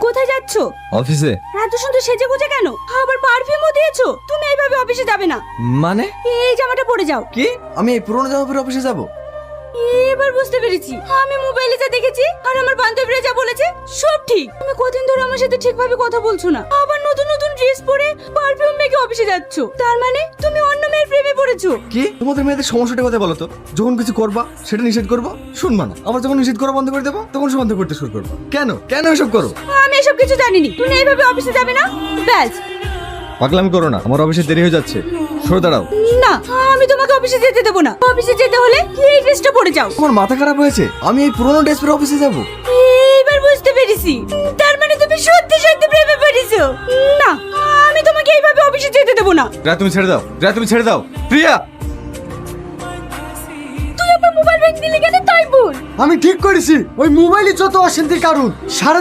কোথায় যাচ্ছো? অফিসে। এত সুন্দর সেজে গুজে কেন? আবার পারফিউমও দিয়েছো? তুমি এইভাবে অফিসে যাবে না। মানে এই জামাটা পরে যাও। কি? আমি এই পুরনো জামা পরে অফিসে যাব? এবার বুঝতে পেরেছি, আমি মোবাইলে যা দেখেছি আর আমার বান্ধবীরা যা বলেছে সব ঠিক। তুমি কদিন ধরে আমার সাথে ঠিকভাবে কথা বলছো না, আবার নতুন নতুন ড্রেস পরে পারফিউম মেখে অফিসে যাচ্ছো। তার মানে তুমি অন্য মেয়ের প্রেমে পড়েছো। কি? তোমাদের মেয়েদের সমস্যাটা কথা বলো তো। যখন কিছু করবা সেটা নিষেধ করবো, শুনবা না। আবার যখন নিষেধ করা বন্ধ করে দেবো তখন সে বন্ধ করতে শুরু করবো। কেন কেন এসব করো? আমি এসব কিছু জানিনি। তুমি এইভাবে অফিসে যাবে না, ব্যাস। পাগলামি করো না, আমার অফিসে দেরি হয়ে যাচ্ছে। সরে দাঁড়াও। না, আমি তোমাকে অফিসে যেতে দেবো না। অফিসে যেতে হলে এই ড্রেসটা পরে যাও। তোমার মাথা খারাপ হয়েছে? আমি এই পুরনো ড্রেস পরে অফিসে যাব? এইবার বুঝতে পেরেছি, তার মানে তুমি সত্যি সত্যি প্রেমে পড়েছো। না, আমি তোমাকে এইভাবে অফিসে যেতে দেবো না। তুমি ছেড়ে দাও, তুমি ছেড়ে দাও। প্রিয়া, তুই আমার মোবাইল ভেঙে দিলি কেন? তাই বল। আমি ঠিক করেছি, ওই মোবাইলই যত অশান্তির কারণ। সারা